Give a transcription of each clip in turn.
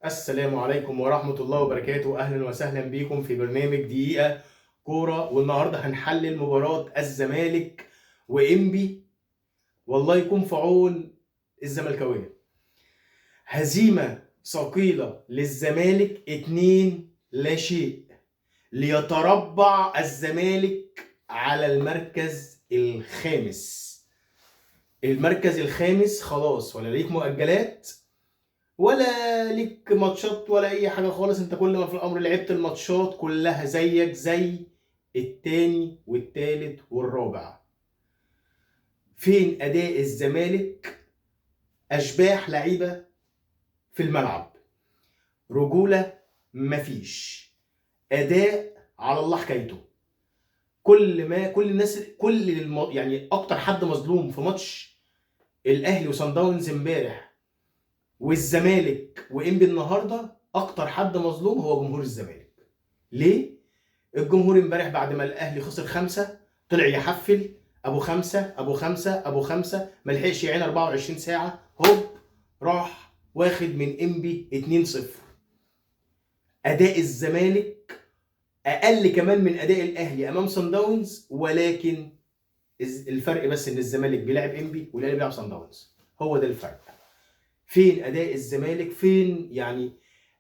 السلام عليكم ورحمة الله وبركاته. أهلا وسهلا بكم في برنامج دقيقة كورة، والنهاردة هنحلل مباراة الزمالك وإنبي. والله يكون في عون الزملكاوية. هزيمة ثقيلة للزمالك 2-0، ليتربع الزمالك على المركز الخامس. المركز الخامس خلاص، ولا ليك مؤجلات ولا ليك ماتشات ولا اي حاجه خالص. انت كل ما في الامر لعبت الماتشات كلها زيك زي التاني والتالت والرابع. فين اداء الزمالك؟ اشباح لعيبه في الملعب، رجوله مفيش، اداء على الله حكايته. كل الناس يعني اكتر حد مظلوم في ماتش الاهلي وصن داونز امبارح والزمالك وانبي النهارده، اكتر حد مظلوم هو جمهور الزمالك. ليه؟ الجمهور امبارح بعد ما الاهلي خسر 5 طلع يحفل ابو 5 ابو 5 ابو 5، ما لحقش يعين 24 ساعه، هوب راح واخد من انبي 2-0. اداء الزمالك اقل كمان من اداء الاهلي امام صن داونز، ولكن الفرق بس ان الزمالك بيلعب انبي والاهلي بيلعب صن داونز، هو ده الفرق. فين اداء الزمالك؟ فين يعني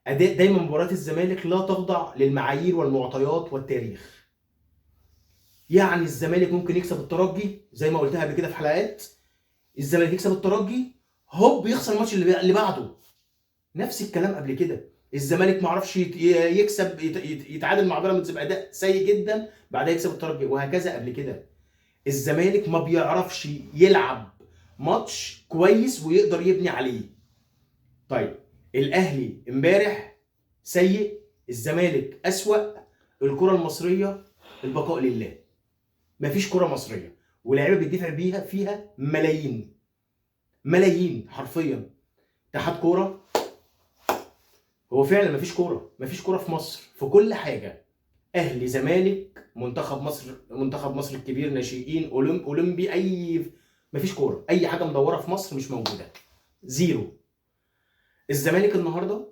اداء؟ دايما مباريات الزمالك لا تخضع للمعايير والمعطيات والتاريخ. يعني الزمالك ممكن يكسب الترجي زي ما قلتها قبل كده في حلقات، الزمالك يكسب الترجي هوب يخسر الماتش اللي بعده. نفس الكلام قبل كده، الزمالك ما عرفش يكسب يتعادل مع بيراميدز باداء سيء جدا بعدها يكسب الترجي، وهكذا قبل كده. الزمالك ما بيعرفش يلعب ماتش كويس ويقدر يبني عليه. طيب الاهلي امبارح سيء، الزمالك اسوأ. الكرة المصرية البقاء لله. مفيش كرة مصرية ولاعيبه بيدفع بيها فيها ملايين ملايين حرفيا. اتحاد كورة هو فعلا مفيش كورة في مصر في كل حاجة. اهلي، زمالك، منتخب مصر الكبير، ناشئين، اولمبي، مفيش كورة. اي حاجة مدورة في مصر مش موجودة، زيرو. الزمالك النهارده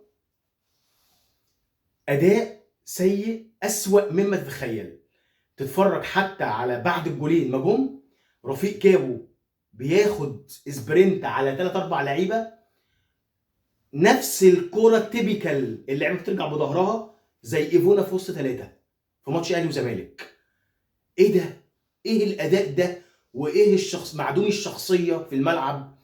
اداء سيء اسوأ مما تتخيل. تتفرج حتى على بعد الجولين ما جم، رفيق كابو بياخد سبرنت على 3 4 لعيبه، نفس الكوره التيبيكال، اللعيبه بترجع بظهرها زي ايفونا في وسط 3 في ماتش اهلي وزمالك. ايه ده؟ ايه الاداء ده؟ وايه معدوم الشخصيه في الملعب.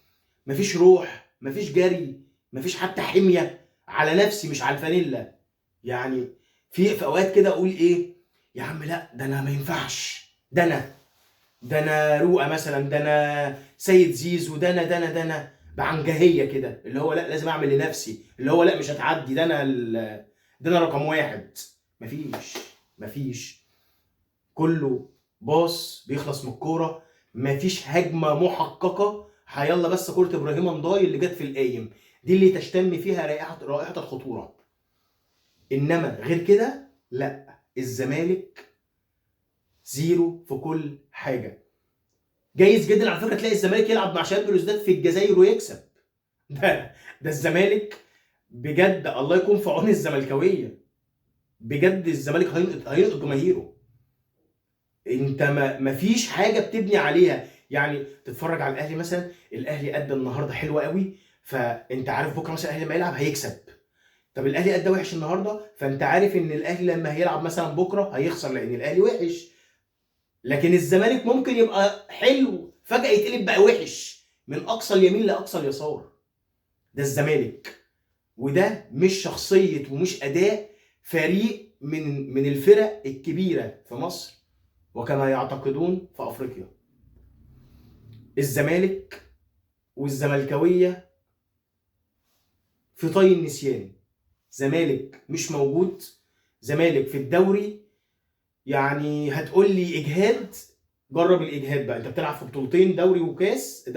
مفيش روح، مفيش جري، مفيش حتى حميه على نفسي مش على الفانيلا. يعني في اوقات كده اقول ايه يا عم، لا ده انا ما ينفعش، ده انا رؤى مثلا، ده انا سيد زيزو، ده انا بعنجهيه كده، اللي هو لا لازم اعمل لنفسي، اللي هو لا مش هتعدي، ده انا رقم واحد. مفيش كله باص بيخلص من الكوره، مفيش هجمه محققه. هيلا بس كوره ابراهيم نضاي اللي جت في القايم دي اللي تشتم فيها رائحه الخطوره، انما غير كده لا. الزمالك زيرو في كل حاجه. جايز جدا على فكره تلاقي الزمالك يلعب مع شباب بلوزداد في الجزائر ويكسب. ده الزمالك بجد الله يكون في عون الزملكاويه. بجد الزمالك هينقذ جماهيره. انت ما فيش حاجه بتبني عليها. يعني تتفرج على الاهلي مثلا، الاهلي ادى النهارده حلو قوي، فانت عارف بكره مثلا الاهلي لما يلعب هيكسب. طب الاهلي ادى وحش النهارده، فانت عارف ان الاهلي لما هيلعب مثلا بكره هيخسر لان الاهلي وحش. لكن الزمالك ممكن يبقى حلو فجاه يتقلب بقى وحش من اقصى اليمين لاقصى اليسار. ده الزمالك، وده مش شخصيه ومش اداء فريق من الفرق الكبيره في مصر وكما يعتقدون في افريقيا. الزمالك والزملكاويه في طي النسيان. زمالك مش موجود، زمالك في الدوري. يعني هتقول لي اجهاد، جرب الاجهاد بقى. انت بتلعب في بطولتين، دوري وكاس،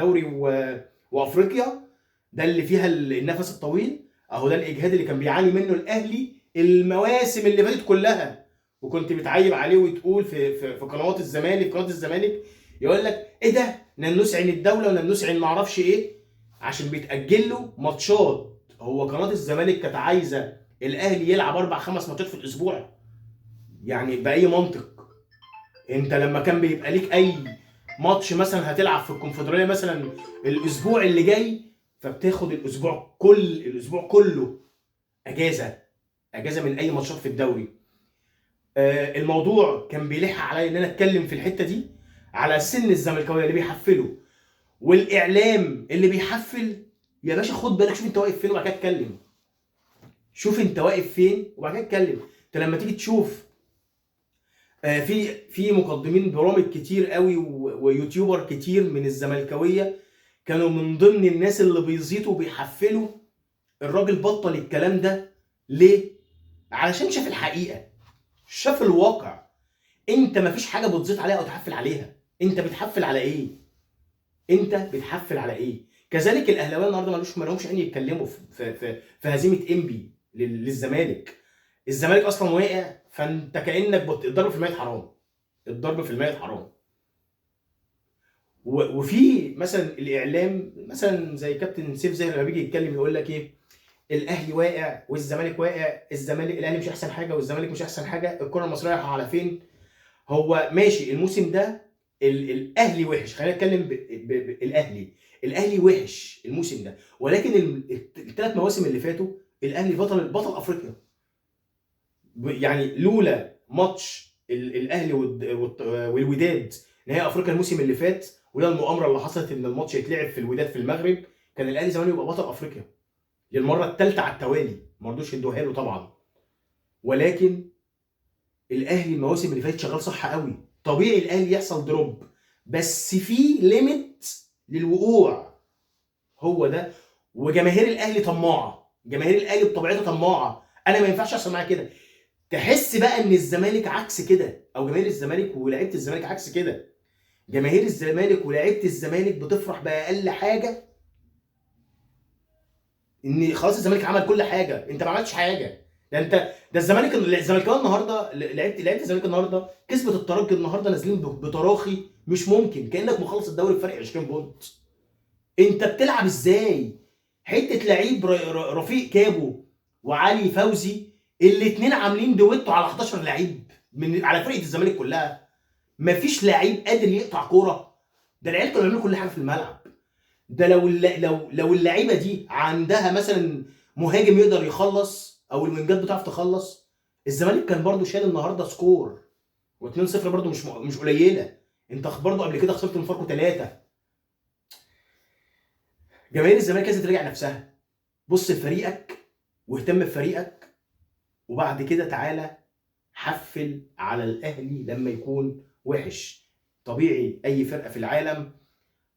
وافريقيا، ده اللي فيها النفس الطويل. اهو ده الاجهاد اللي كان بيعاني منه الاهلي المواسم اللي فاتت كلها، وكنت بتعيب عليه وتقول في قنوات الزمالك، قناه الزمالك يقول لك ايه ده، ننوس عين الدوله وننوس عين معرفش ايه. عشان بيتاجل له ماتشات. هو قناه الزمالك كانت عايزه الاهلي يلعب 4 5 ماتشات في الاسبوع؟ يعني باي منطق؟ انت لما كان بيبقى ليك اي ماتش مثلا هتلعب في الكونفدراليه مثلا الاسبوع اللي جاي، فبتاخد الاسبوع كله اجازه من اي ماتشات في الدوري. الموضوع كان بيلح عليا ان انا اتكلم في الحته دي على سن الزملكاويه اللي بيحفلوا والاعلام اللي بيحفل. يا باشا خد بالك، شوف انت واقف فين وبعد كده اتكلم. شوف انت واقف فين وبعد كده اتكلم. انت لما تيجي تشوف في مقدمين برامج كتير قوي ويوتيوبر كتير من الزملكاويه كانوا من ضمن الناس اللي بيزيطوا وبيحفلوا. الراجل بطل الكلام ده ليه؟ علشان شاف الحقيقه، شاف الواقع. انت مفيش حاجه بتزيط عليها او تحفل عليها. انت بتحفل على ايه؟ انت بتحفل على ايه؟ كذلك الاهلاويه النهارده ما لهمش عين يتكلموا في هزيمه انبي للزمالك. الزمالك اصلا واقع، فانت كانك الضرب في الميت حرام. الضرب في الميت حرام. وفي مثلا الاعلام مثلا زي كابتن سيف زاهر لما بيجي يتكلم يقول لك ايه؟ الاهلي واقع والزمالك واقع، الاهلي مش احسن حاجه والزمالك مش احسن حاجه، الكره المصريه رايحه على فين؟ هو ماشي الموسم ده الاهلي وحش، خلينا نتكلم الاهلي وحش الموسم ده، ولكن ال3 مواسم اللي فاتوا الاهلي بطل افريقيا. يعني لولا ماتش الاهلي والوداد نهائي افريقيا الموسم اللي فات، ولا المؤامره اللي حصلت ان الماتش يتلعب في الوداد في المغرب، كان الاهلي زمان يبقى بطل افريقيا للمره الثالثه على التوالي. ما رضوش يدوها له طبعا، ولكن الاهلي المواسم اللي فاتت شغال صح قوي. طبيعي الاهلي يحصل دروب، بس في ليميت للوقوع. هو ده. وجماهير الاهلي طماعه، جماهير الاهلي بطبيعتها طماعه. انا ما ينفعش احصل معايا كده. تحس بقى ان الزمالك عكس كده، او جماهير الزمالك ولاعيبه الزمالك عكس كده. جماهير الزمالك ولاعيبه الزمالك بتفرح باقل حاجه، ان خلاص الزمالك عمل كل حاجه، انت ما عملتش حاجه. ده الزمالكاويه النهارده، لعيبه الزمالك النهارده كسبت الترجي النهارده، نازلين بتراخي مش ممكن، كانك مخلص الدوري بفرق 20 بونت. انت بتلعب ازاي؟ حته لعيب رفيق كابو وعلي فوزي، الاثنين عاملين دويتو على 11 لعيب على فرقه الزمالك كلها. مفيش لعيب قادر يقطع كوره. ده العيال كانوا بيعملوا كل حاجه في الملعب. ده لو اللعيبه دي عندها مثلا مهاجم يقدر يخلص او الوينجات بتعرف تخلص، الزمالك كان برضو شال النهارده سكور. و2-0 برضو مش قليله. انت برضو قبل كده خسرت من فاركو 3. جماهير الزمالك لازم تراجع نفسها. بص لفريقك واهتم بفريقك، وبعد كده تعالى حفل على الاهلي لما يكون وحش. طبيعي اي فرقه في العالم.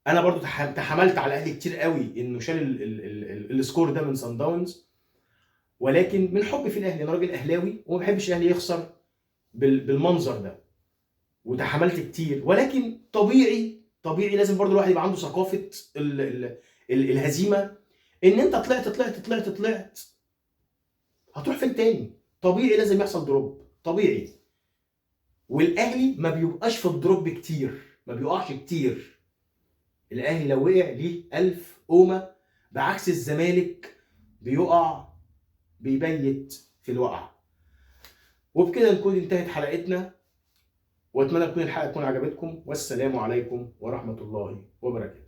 انا برضو تحملت على الاهلي كتير قوي انه شال السكور ده من سان داونز، ولكن من حبي في الاهلي، انا راجل اهلاوي وما بحبش الاهلي يخسر بالمنظر ده، وتحملت كتير. ولكن طبيعي لازم برضو الواحد يبقى عنده ثقافه الهزيمه. ان انت طلعت هتروح فين تاني؟ طبيعي لازم يحصل دروب، طبيعي. والاهلي ما بيبقاش في الدروب كتير، ما بيقعش كتير. الاهلي لو وقع ليه 1000 قومه، بعكس الزمالك بيقع بيبيت في الوقع. وبكده نكون انتهت حلقتنا، واتمنى تكون الحلقه عجبتكم، والسلام عليكم ورحمه الله وبركاته.